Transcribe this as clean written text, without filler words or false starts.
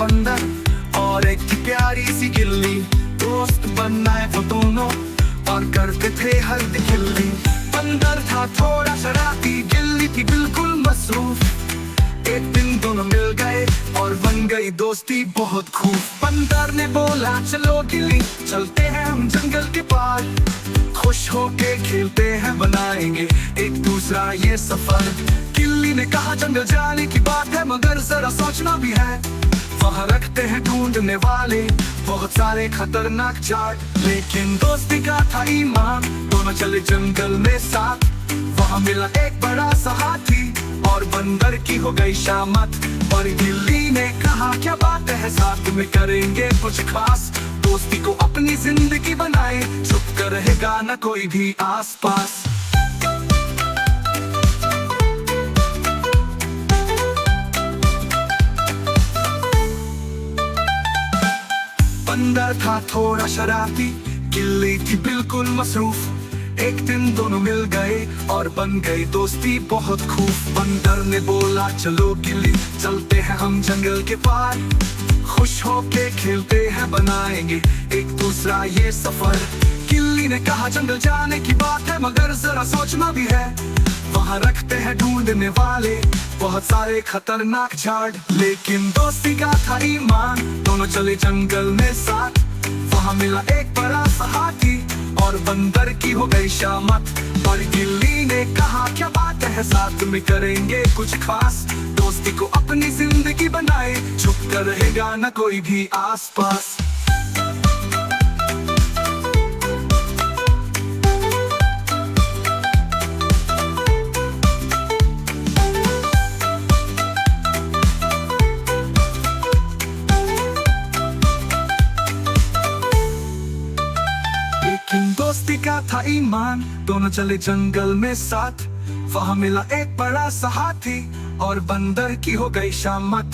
बंदर और एक थी प्यारी सी गिल्ली। दोस्त बनाए वो दोनों और करते थे हल्दी खिल्ली। बंदर था थोड़ा शरारती, गिल्ली थी बिल्कुल मसरूफ। एक दिन दोनों मिल गए और बन गई दोस्ती बहुत खूब। बंदर ने बोला चलो गिल्ली चलते हैं हम जंगल के पार, खुश होके खेलते हैं बनाएंगे एक दूसरा ये सफर। गिल्ली ने कहा जंगल जाने की बात है मगर जरा सोचना भी है, वहाँ रखते हैं ढूंढने वाले बहुत सारे खतरनाक जाट। लेकिन दोस्ती का था ईमान, दोनों चले जंगल में साथ। वहाँ मिला एक बड़ा सा हाथी और बंदर की हो गई शामत। पर गिल्ली ने कहा क्या बात है साथ में करेंगे कुछ खास, दोस्ती को अपनी जिंदगी बनाए छुप कर रहेगा न कोई भी आसपास। बंदर था थोड़ा शरारती, गिल्ली थी बिल्कुल मसरूफ। एक दिन दोनों मिल गए और बन गई दोस्ती बहुत खूब। बंदर ने बोला चलो गिल्ली चलते हैं हम जंगल के पार, खुश होके खेलते हैं बनाएंगे एक दूसरा ये सफर। गिल्ली ने कहा जंगल जाने की बात है मगर जरा सोचना भी है, वहाँ रखते हैं ढूंढने वाले बहुत सारे खतरनाक झाड़। लेकिन दोस्ती का था ईमान, दोनों चले जंगल में साथ। वहाँ मिला एक बड़ा सा हाथी और बंदर की हो गई शामत। पर गिल्ली ने कहा क्या बात है साथ में करेंगे कुछ खास, दोस्ती को अपनी जिंदगी बनाए छुप कर रहेगा न कोई भी आसपास। दोस्ती का था ईमान, दोनों चले जंगल में साथ। वहाँ मिला एक बड़ा सा हाथी और बंदर की हो गई शामत।